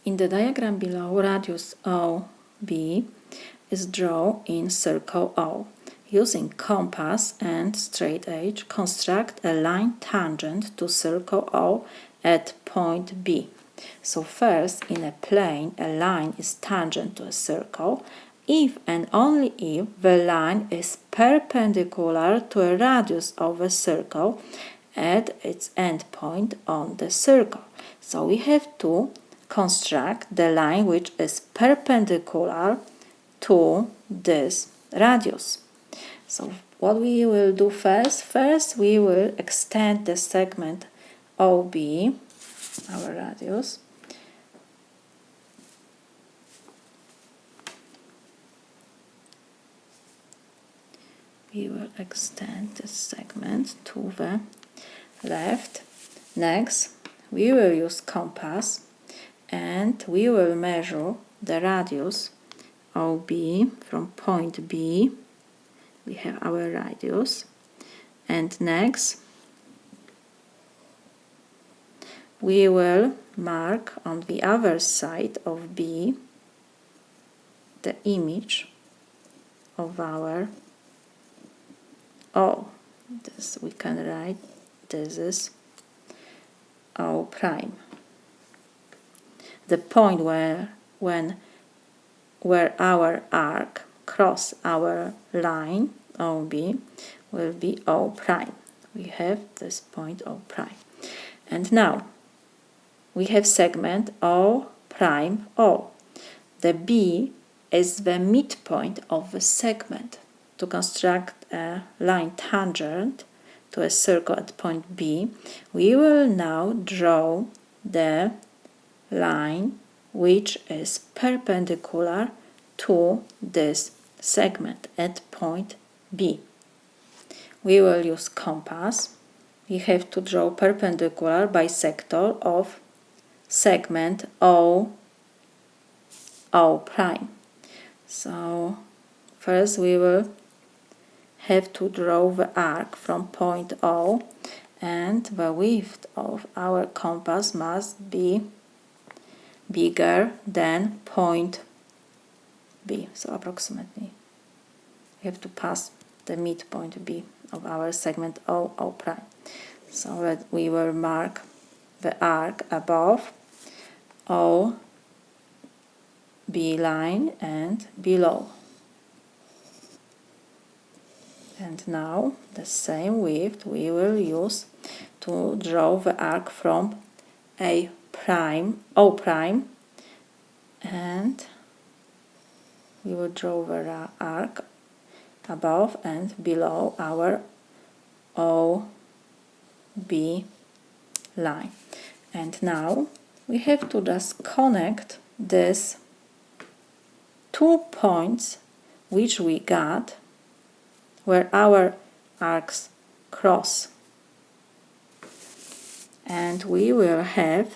In the diagram below, radius OB is drawn in circle O. Using compass and straight edge, construct a line tangent to circle O at point B. So first, in a plane, a line is tangent to a circle if and only if the line is perpendicular to a radius of a circle at its endpoint on the circle. So we have to construct the line which is perpendicular to this radius. So what we will do first we will extend the segment OB, our radius, we will extend this segment to the left. Next, we will use compass and we will measure the radius OB from point B. We have our radius, and next we will mark on the other side of B the image of our O. This we can write, this is O prime. The point where our arc cross our line OB will be O prime. We have this point O prime. And now we have segment O prime O. The B is the midpoint of the segment. To construct a line tangent to a circle at point B, we will now draw the line which is perpendicular to this segment at point B. We will use compass. We have to draw perpendicular bisector of segment O prime. So first we will have to draw the arc from point O, and the width of our compass must be bigger than point B. So approximately we have to pass the midpoint B of our segment O prime. So that we will mark the arc above O B line and below. And now the same width we will use to draw the arc from O prime, and we will draw the arc above and below our OB line. And now we have to just connect these 2 points which we got where our arcs cross, and we will have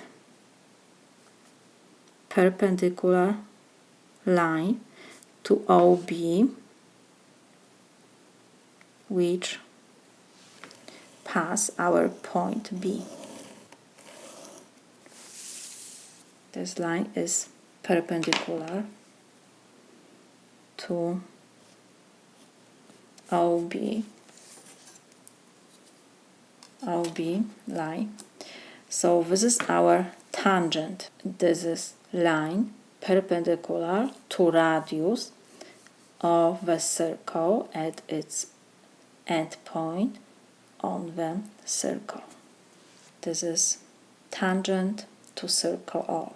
perpendicular line to OB which pass our point B. This line is perpendicular to OB line. So this is our tangent. This is line perpendicular to radius of the circle at its endpoint on the circle. This is tangent to circle O.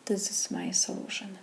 This is my solution.